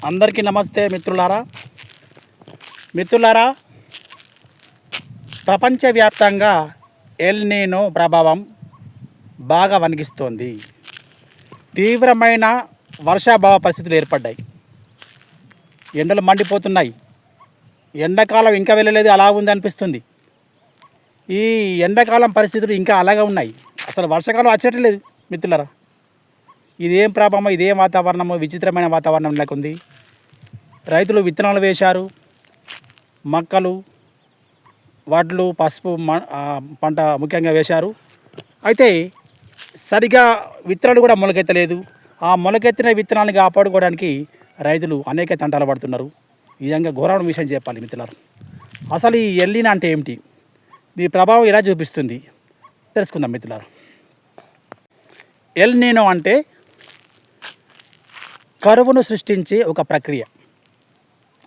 అందరికీ నమస్తే మిత్రులారా ప్రపంచవ్యాప్తంగా ఎల్ నీనో ప్రభావం బాగా వణికిస్తోంది. తీవ్రమైన వర్షాభావ పరిస్థితులు ఏర్పడ్డాయి. ఎండలు మండిపోతున్నాయి. ఎండాకాలం ఇంకా వెళ్ళలేదు, అలా ఉంది అనిపిస్తుంది. ఈ ఎండాకాలం పరిస్థితులు ఇంకా అలాగే ఉన్నాయి. అసలు వర్షాకాలం వచ్చేటలేదు మిత్రులారా. ఇదేం ప్రభావం, ఇదేం వాతావరణము, విచిత్రమైన వాతావరణం లేకుంది. రైతులు విత్తనాలు వేశారు, మొక్కలు, వడ్లు, పసుపు పంట ముఖ్యంగా వేశారు. అయితే సరిగా విత్తనాలు కూడా మొలకెత్తలేదు. ఆ మొలకెత్తిన విత్తనాలను కాపాడుకోవడానికి రైతులు అనేక తంటాలు పడుతున్నారు. ఈ విధంగా ఘోరమైన విషయం చెప్పాలి మిత్రులారు. అసలు ఈ ఎల్ నీనో అంటే ఏమిటి, దీని ప్రభావం ఎలా చూపిస్తుంది తెలుసుకుందాం మిత్రులారు. ఎల్ నీనో అంటే కరువును సృష్టించే ఒక ప్రక్రియ.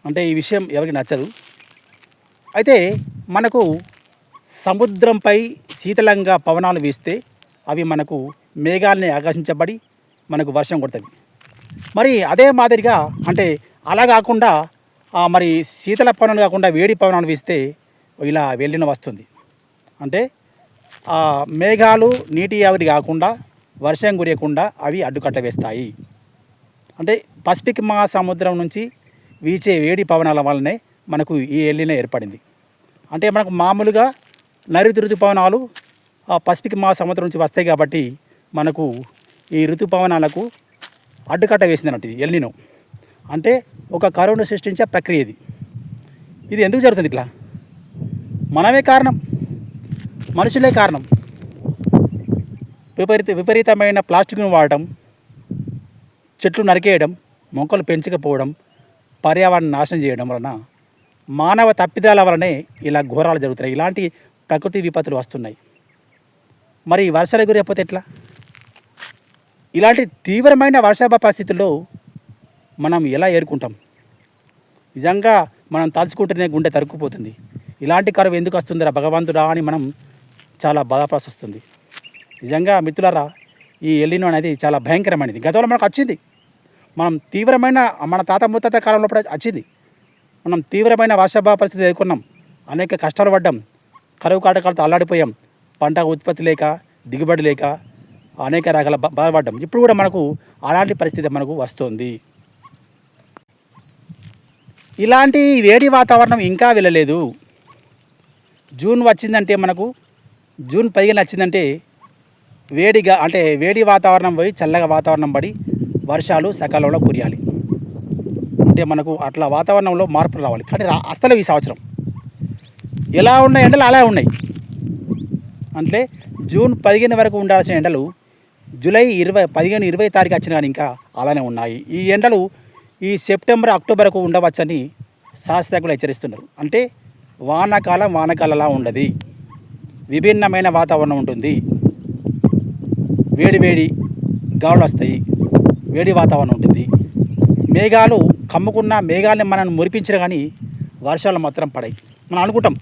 అంటే ఈ విషయం ఎవరికి నచ్చదు. అయితే మనకు సముద్రంపై శీతలంగా పవనాలు వీస్తే అవి మనకు మేఘాలని ఆకర్షించబడి మనకు వర్షం కొడుతుంది. మరి అదే మాదిరిగా అంటే అలా కాకుండా మరి శీతల పవనాలు కాకుండా వేడి పవనాలు వీస్తే ఇలా వెళ్ళిన వస్తుంది. అంటే మేఘాలు నీటి ఆవిరి కాకుండా వర్షం కురియకుండా అవి అడ్డుకట్ట వేస్తాయి. అంటే పసిఫిక్ మహాసముద్రం నుంచి వీచే వేడి పవనాల వల్లనే మనకు ఈ ఎల్ నీనో ఏర్పడింది. అంటే మనకు మామూలుగా నైరుతి ఋతుపవనాలు పసిఫిక్ మహాసముద్రం నుంచి వస్తాయి కాబట్టి మనకు ఈ ఋతుపవనాలకు అడ్డుకట్ట వేసింది అన్నట్టు ఎల్ నీనో. అంటే ఒక కరువును సృష్టించే ప్రక్రియ ఇది ఎందుకు జరుగుతుంది ఇట్లా? మనమే కారణం, మనుషులే కారణం. విపరీతమైన ప్లాస్టిక్ను వాడటం, చెట్లు నరికేయడం, మొక్కలు పెంచకపోవడం, పర్యావరణం నాశనం చేయడం వలన మానవ తప్పిదాల వలనే ఇలా ఘోరాలు జరుగుతున్నాయి. ఇలాంటి ప్రకృతి విపత్తులు వస్తున్నాయి. మరి వర్షాలు గురైపోతే ఎట్లా? ఇలాంటి తీవ్రమైన వర్షాభావ పరిస్థితుల్లో మనం ఎలా ఏరుకుంటాం? నిజంగా మనం తలుచుకుంటేనే గుండె తరుక్కుపోతుంది. ఇలాంటి కరువు ఎందుకు వస్తుందిరా భగవంతుడా అని మనం చాలా బాధపడాల్సి వస్తుంది. నిజంగా మిత్రులారా, ఈ ఎల్ నీనో అనేది చాలా భయంకరమైనది. గతంలో మనకు వచ్చింది. మనం తీవ్రమైన మన తాత ముత్తాత కాలంలో కూడా వచ్చింది. మనం తీవ్రమైన వర్షాభావ పరిస్థితి ఎదుర్కొన్నాం. అనేక కష్టాలు పడ్డాం. కరువు కాటకాలతో అల్లాడిపోయాం. పంట ఉత్పత్తి లేక, దిగుబడి లేక అనేక రకాల బాధపడ్డాం. ఇప్పుడు కూడా మనకు అలాంటి పరిస్థితి మనకు వస్తుంది. ఇలాంటి వేడి వాతావరణం ఇంకా వెళ్ళలేదు. జూన్ వచ్చిందంటే మనకు జూన్ 15 వచ్చిందంటే వేడిగా అంటే వేడి వాతావరణం పోయి చల్లగా వాతావరణం పడి వర్షాలు సకాలంలో కురియాలి. అంటే మనకు అట్లా వాతావరణంలో మార్పులు రావాలి. కానీ అసలు ఈ సంవత్సరం ఎలా ఉన్న ఎండలు అలా ఉన్నాయి. అంటే జూన్ 15 వరకు ఉండాల్సిన ఎండలు జూలై 15-20 తారీఖు వచ్చిన కానీ ఇంకా అలానే ఉన్నాయి. ఈ ఎండలు ఈ సెప్టెంబర్ అక్టోబర్కు ఉండవచ్చని శాస్త్రజ్ఞులు హెచ్చరిస్తున్నారు. అంటే వానాకాలంలా ఉండదు, విభిన్నమైన వాతావరణం ఉంటుంది. వేడి గాలులు వస్తాయి, వేడి వాతావరణం ఉంటుంది. మేఘాలు కమ్ముకున్న మేఘాలని మనం మురిపించరు కానీ వర్షాలు మాత్రం పడాయి. మనం అనుకుంటాం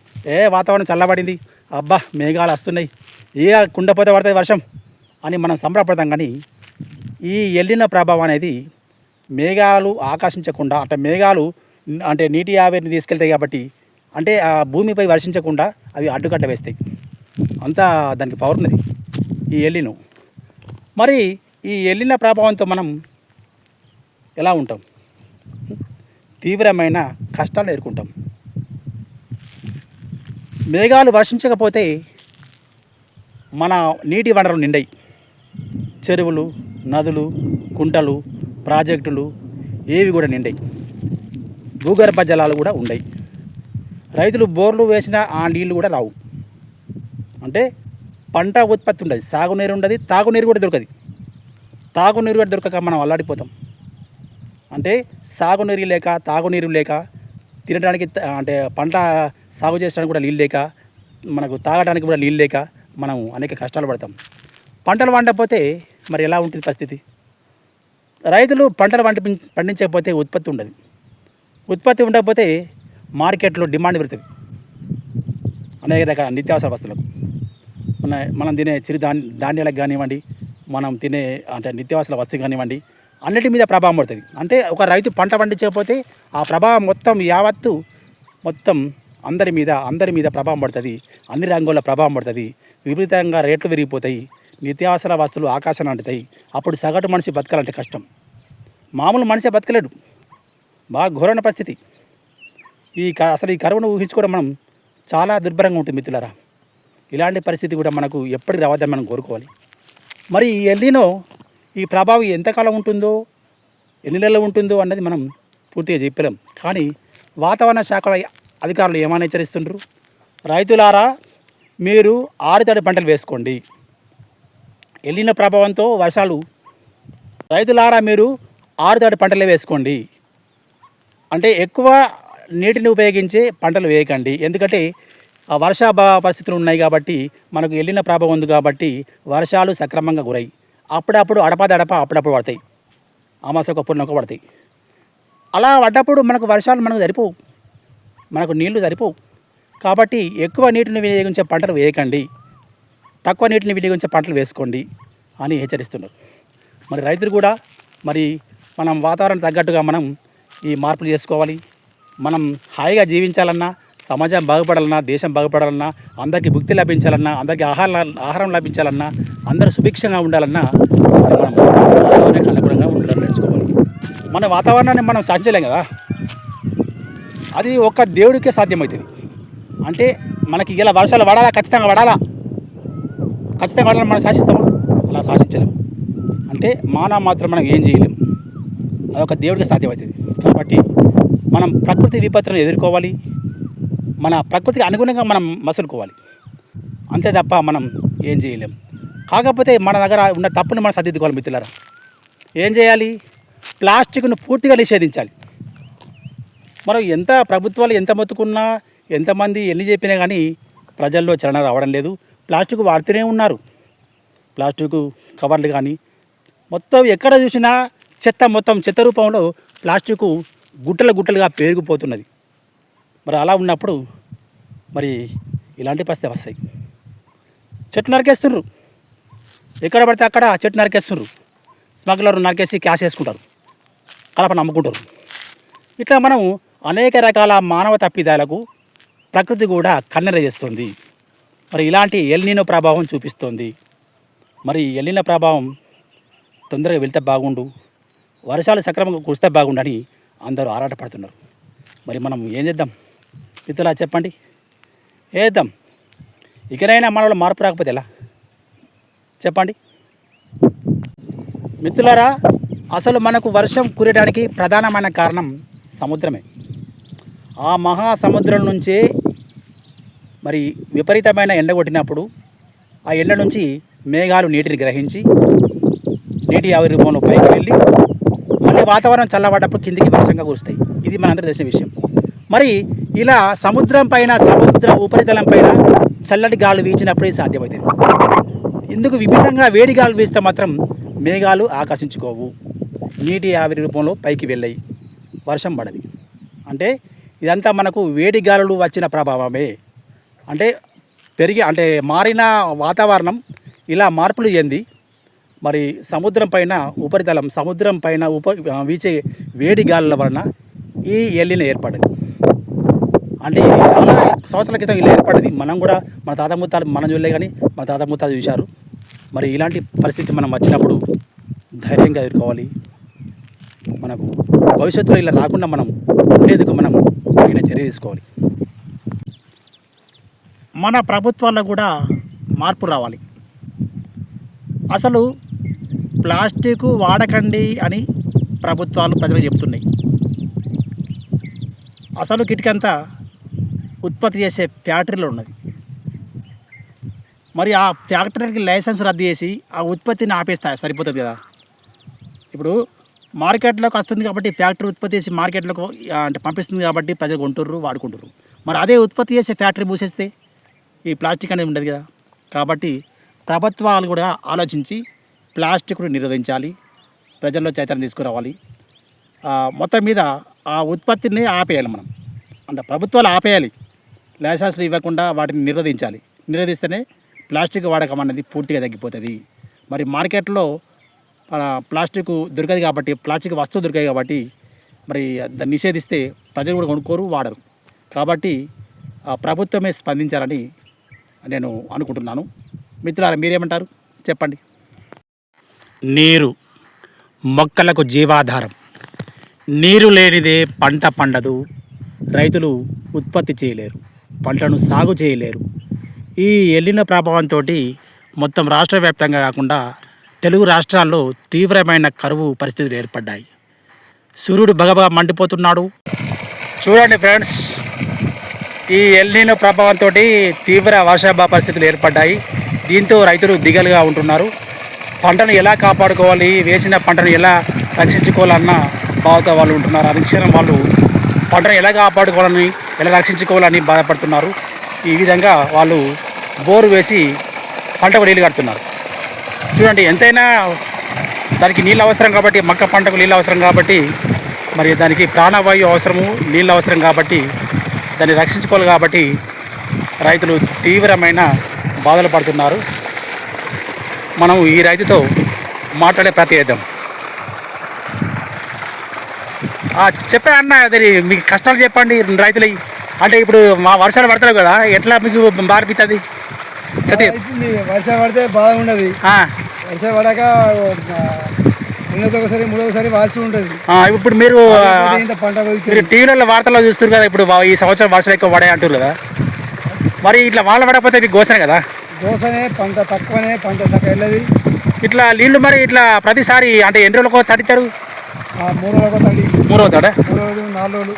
వాతావరణం చల్లబడింది, అబ్బా మేఘాలు వస్తున్నాయి, కుండపోతే పడుతుంది వర్షం అని మనం సంబరపడతాం. కానీ ఈ ఎల్ నీనో ప్రభావం అనేది మేఘాలు ఆకర్షించకుండా అంటే మేఘాలు అంటే నీటి ఆవిరిని తీసుకెళ్తాయి కాబట్టి అంటే ఆ భూమిపై వర్షించకుండా అవి అడ్డుకట్ట వేస్తాయి. అంతా దానికి పవర్ ఉన్నది ఈ ఎల్ నీనో. మరి ఈ ఎల్ నీనో ప్రభావంతో మనం ఎలా ఉంటాం? తీవ్రమైన కష్టాలు ఎదుర్కొంటాం. మేఘాలు వర్షించకపోతే మన నీటి వనరులు నిండాయి. చెరువులు, నదులు, కుంటలు, ప్రాజెక్టులు ఏవి కూడా నిండాయి. భూగర్భ జలాలు కూడా ఉన్నాయి. రైతులు బోర్లు వేసిన ఆ నీళ్ళు కూడా రావు. అంటే పంట ఉత్పత్తి ఉండదు, సాగునీరు ఉండదు, తాగునీరు కూడా దొరకదు. తాగునీరు కూడా దొరకక మనం అల్లాడిపోతాం. అంటే సాగునీరు లేక, తాగునీరు లేక, తినడానికి అంటే పంట సాగు చేయడానికి కూడా నీళ్ళు లేక, మనకు తాగడానికి కూడా నీళ్ళు లేక మనం అనేక కష్టాలు పడతాం. పంటలు పండకపోతే మరి ఎలా ఉంటుంది పరిస్థితి? రైతులు పంటలు పండించకపోతే ఉత్పత్తి ఉండదు. ఉత్పత్తి ఉండకపోతే మార్కెట్లో డిమాండ్ పెరుగుతుంది అనేక రకాల నిత్యావసర వస్తువులకు. మనం తినే ధాన్యాలకు కానివ్వండి, మనం తినే అంటే నిత్యావసర వస్తువు కానివ్వండి, అన్నిటి మీద ప్రభావం పడుతుంది. అంటే ఒక రైతు పంట పండించకపోతే ఆ ప్రభావం మొత్తం యావత్తు మొత్తం అందరి మీద ప్రభావం పడుతుంది. అన్ని రంగుల ప్రభావం పడుతుంది. విపరీతంగా రేట్లు పెరిగిపోతాయి. నిత్యావసర వస్తువులు ఆకాశాన్ని అంటుతాయి. అప్పుడు సగటు మనిషి బతకాలంటే కష్టం. మామూలు మనిషి బతకలేడు. బాగా ఘోరమైన పరిస్థితి. అసలు ఈ కరువును ఊహించుకోవడం మనం చాలా దుర్భరంగా ఉంటుంది మిత్రులారా. ఇలాంటి పరిస్థితి కూడా మనకు ఎప్పటికి రావద్దని మనం కోరుకోవాలి. మరి ఈ ఎల్నినో ఈ ప్రభావం ఎంతకాలం ఉంటుందో, ఎన్ని నెలలు ఉంటుందో అన్నది మనం పూర్తిగా చెప్పలేం. కానీ వాతావరణ శాఖల అధికారులు ఏమైనా హెచ్చరిస్తుండ్రు, రైతులారా మీరు ఆరుతడి పంటలు వేసుకోండి. ఎల్నినో ప్రభావంతో వర్షాలు, రైతులారా మీరు ఆరుతడి పంటలే వేసుకోండి. అంటే ఎక్కువ నీటిని ఉపయోగించే పంటలు వేయకండి. ఎందుకంటే వర్షాభావ పరిస్థితులు ఉన్నాయి కాబట్టి, మనకు ఎల్నినో ప్రభావం ఉంది కాబట్టి వర్షాలు సక్రమంగా గురై అప్పుడప్పుడు అడపదడప అప్పుడప్పుడు పడతాయి. అమాస పున్నొక పడతాయి. అలా పడ్డప్పుడు మనకు వర్షాలు మనకు సరిపోవు, మనకు నీళ్లు సరిపోవు. కాబట్టి ఎక్కువ నీటిని వినియోగించే పంటలు వేయకండి, తక్కువ నీటిని వినియోగించే పంటలు వేసుకోండి అని హెచ్చరిస్తున్నారు. మరి రైతులు కూడా మరి మనం వాతావరణం తగ్గట్టుగా మనం ఈ మార్పులు చేసుకోవాలి. మనం హాయిగా జీవించాలన్నా, సమాజం బాగుపడాలన్నా, దేశం బాగుపడాలన్నా, అందరికీ భుక్తి లభించాలన్నా, అందరికీ ఆహారం లభించాలన్నా, అందరూ సుభిక్షంగా ఉండాలన్నా మరి మనం వాతావరణానికి అనుగుణంగా ఉండడం నేర్చుకోవాలి. మన వాతావరణాన్ని మనం సాధించలేం కదా, అది ఒక్క దేవుడికే సాధ్యమవుతుంది. అంటే మనకి ఇలా వర్షాలు పడాలా, ఖచ్చితంగా పడాలా మనం శాసిస్తామా? అలా శాసించలేము. అంటే మానవ మాత్రం మనం ఏం చేయలేము, అదొక దేవుడికి సాధ్యమవుతుంది. కాబట్టి మనం ప్రకృతి విపత్తులను ఎదుర్కోవాలి, మన ప్రకృతికి అనుగుణంగా మనం మసులుకోవాలి. అంతే తప్ప మనం ఏం చేయలేం. కాకపోతే మన దగ్గర ఉన్న తప్పును మనం సరిదిద్దుకోవాలి మిత్రులారా. ఏం చేయాలి? ప్లాస్టిక్ను పూర్తిగా నిషేధించాలి. మనం ఎంత ప్రభుత్వాలు ఎంత మొత్తుకున్నా, ఎంతమంది ఎన్ని చెప్పినా కానీ ప్రజల్లో చలన రావడం లేదు. ప్లాస్టిక్ వాడుతూనే ఉన్నారు. ప్లాస్టిక్ కవర్లు కానీ మొత్తం ఎక్కడ చూసినా చెత్త రూపంలో ప్లాస్టిక్ గుట్టలుగా పెరిగిపోతున్నది. మరి అలా ఉన్నప్పుడు మరి ఇలాంటి పరిస్థితి వస్తాయి. చెట్లు నరికేస్తున్నారు, ఎక్కడ పడితే అక్కడ చెట్టు నరికేస్తున్నారు. స్మగ్లర్లు నరికేసి క్యాష్ వేసుకుంటారు, కలపను అమ్ముకుంటారు. ఇట్లా మనం అనేక రకాల మానవ తప్పిదాలకు ప్రకృతి కూడా కన్నెర చేస్తుంది. మరి ఇలాంటి ఎల్నినో ప్రభావం చూపిస్తుంది. మరి ఎల్నినో ప్రభావం తొందరగా వెళ్తే బాగుండు, వర్షాలు సక్రమంగా కురిస్తే బాగుండని అందరూ ఆరాటపడుతున్నారు. మరి మనం ఏం చేద్దాం మిత్రులా చెప్పండి? ఏద్దాం. ఇకనైనా మనలో మార్పు రాకపోతే ఎలా చెప్పండి మిత్రులారా? అసలు మనకు వర్షం కురియడానికి ప్రధానమైన కారణం సముద్రమే. ఆ మహాసముద్రం నుంచే మరి విపరీతమైన ఎండ కొట్టినప్పుడు ఆ ఎండ నుంచి మేఘాలు నీటిని గ్రహించి నీటి ఆవిరి రూపంలో పైకి వెళ్ళి మళ్ళీ వాతావరణం చల్లబడ్డప్పుడు కిందికి వర్షంగా కురుస్తాయి. ఇది మనందరూ తెలిసిన విషయం. మరి ఇలా సముద్ర ఉపరితలం పైన చల్లటి గాలు వీచినప్పుడే సాధ్యమవుతుంది. ఇందుకు విభిన్నంగా వేడి గాలు వీస్తే మాత్రం మేఘాలు ఆకర్షించుకోవు, నీటి ఆవిరి రూపంలో పైకి వెళ్ళాయి, వర్షం పడది. అంటే ఇదంతా మనకు వేడి గాలులు వచ్చిన ప్రభావమే. అంటే మారిన వాతావరణం ఇలా మార్పులు చెంది మరి సముద్రం పైన వీచే వేడి గాలుల వలన ఈ ఎల్నినో ఏర్పడింది. అంటే ఇది చాలా సంవత్సరాల క్రితం ఇలా ఏర్పడింది. మనం కూడా మన తాత ముత్తాలు మనం చూడలే కానీ మన తాత ముత్తాలు చూశారు. మరి ఇలాంటి పరిస్థితి మనం వచ్చినప్పుడు ధైర్యంగా ఎదుర్కోవాలి. మనకు భవిష్యత్తులో ఇలా రాకుండా మనం ఉండేందుకు మనం తగిన చర్య తీసుకోవాలి. మన ప్రభుత్వాల్లో కూడా మార్పు రావాలి. అసలు ప్లాస్టిక్ వాడకండి అని ప్రభుత్వాలు ప్రజలకు చెప్తున్నాయి. అసలు కిటికంతా ఉత్పత్తి చేసే ఫ్యాక్టరీలో ఉన్నది. మరి ఆ ఫ్యాక్టరీకి లైసెన్స్ రద్దు చేసి ఆ ఉత్పత్తిని ఆపేస్తా సరిపోతుంది కదా. ఇప్పుడు మార్కెట్లోకి వస్తుంది కాబట్టి ఫ్యాక్టరీ ఉత్పత్తి చేసి మార్కెట్లోకి పంపిస్తుంది కాబట్టి ప్రజలు కొంటుర్రు, వాడుకుంటుర్రు. మరి అదే ఉత్పత్తి చేసే ఫ్యాక్టరీ మూసేస్తే ఈ ప్లాస్టిక్ అనేది ఉండదు కదా. కాబట్టి ప్రభుత్వాలు కూడా ఆలోచించి ప్లాస్టిక్ను నిరోధించాలి, ప్రజల్లో చైతన్యం తీసుకురావాలి. మొత్తం మీద ఆ ఉత్పత్తిని ఆపేయాలి. మనం ప్రభుత్వాలు ఆపేయాలి, లైసెన్స్లు ఇవ్వకుండా వాటిని నిరోధించాలి. నిరోధిస్తేనే ప్లాస్టిక్ వాడకం అనేది పూర్తిగా తగ్గిపోతుంది. మరి మార్కెట్లో ప్లాస్టిక్ దొరకదు కాబట్టి, ప్లాస్టిక్ వస్తువు దొరికాయి కాబట్టి మరి దాన్ని నిషేధిస్తే ప్రజలు కూడా కొనుక్కోరు, వాడరు. కాబట్టి ప్రభుత్వమే స్పందించాలని నేను అనుకుంటున్నాను. మిత్రులారా, మీరేమంటారు చెప్పండి. నీరు మొక్కలకు జీవాధారం. నీరు లేనిదే పంట పండదు, రైతులు ఉత్పత్తి చేయలేరు, పంటను సాగు చేయలేరు. ఈ ఎల్లిన ప్రభావంతో మొత్తం రాష్ట్ర వ్యాప్తంగా కాకుండా తెలుగు రాష్ట్రాల్లో తీవ్రమైన కరువు పరిస్థితులు ఏర్పడ్డాయి. సూర్యుడు బగబగా మండిపోతున్నాడు. చూడండి ఫ్రెండ్స్, ఈ ఎల్నినో ప్రభావంతో తీవ్ర వర్షాభావ పరిస్థితులు ఏర్పడ్డాయి. దీంతో రైతులు దిగలుగా ఉంటున్నారు. పంటను ఎలా కాపాడుకోవాలి, వేసిన పంటను ఎలా రక్షించుకోవాలన్న భావంతో వాళ్ళు ఉంటున్నారు. అనుక్షణం వాళ్ళు పంటను ఎలా కాపాడుకోవాలని, ఎలా రక్షించుకోవాలని బాధపడుతున్నారు. ఈ విధంగా వాళ్ళు బోరు వేసి పంటకు నీళ్ళు కడుతున్నారు. చూడండి, ఎంతైనా దానికి నీళ్ళు అవసరం కాబట్టి, మక్క పంటకు నీళ్ళు అవసరం కాబట్టి, మరి దానికి ప్రాణవాయువు అవసరము, నీళ్ళు అవసరం కాబట్టి దాన్ని రక్షించుకోవాలి. కాబట్టి రైతులు తీవ్రమైన బాధలు పడుతున్నారు. మనం ఈ రైతుతో మాట్లాడే ప్రయత్నం. చెప్పే అన్న, అది మీకు కష్టాలు చెప్పండి రైతులు. అంటే ఇప్పుడు మా వర్షాలు పడతారు కదా, ఎట్లా మీకు బాధిస్తుంది? వర్షం పడితే బాగా ఉండదు. వర్షం పడాక ఒకసారి మూడోసారి వాల్చి ఉంటుంది. ఇప్పుడు మీరు టీవీలలో వార్తల్లో చూస్తారు కదా, ఇప్పుడు ఈ సంవత్సరం వర్షాలు ఎక్కువ పడాయి అంటారు కదా, మరి ఇట్లా వాళ్ళ పడకపోతే మీకు గోసనే కదా? గోసనే, పంట తక్కువనే, పంట చక్క వెళ్ళదు. ఇట్లా నీళ్ళు మరి ఇట్లా ప్రతిసారి అంటే ఎన్ని రోజులకు తడితారు? 3 రోజులకు తడి. 3 రోజులు 3 రోజులు 4 రోజులు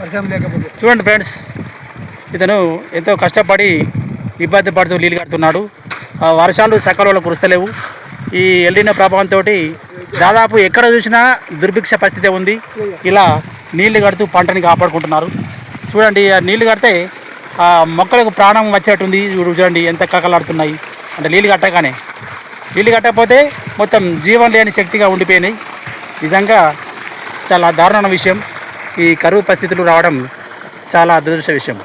వర్షం లేకపోతే. చూడండి ఫ్రెండ్స్, ఇతను ఎంతో కష్టపడి ఇబ్బంది పడుతూ నీళ్ళు కడుతున్నాడు. వర్షాలు సకాలంలో కురుస్తలేవు. ఈ ఎల్లిన ప్రభావంతో దాదాపు ఎక్కడ చూసినా దుర్భిక్ష పరిస్థితి ఉంది. ఇలా నీళ్లు కడుతూ పంటని కాపాడుకుంటున్నారు. చూడండి, ఆ నీళ్లు కడితే ఆ మొక్కలకు ప్రాణం వచ్చేటుంది. చూడండి ఎంత కకలాడుతున్నాయి. అంటే నీళ్ళు కట్టకపోతే మొత్తం జీవం లేని శక్తిగా ఉండిపోయినాయి. నిజంగా చాలా దారుణమైన విషయం. ఈ కరువు పరిస్థితులు రావడం చాలా దురదృష్ట విషయం.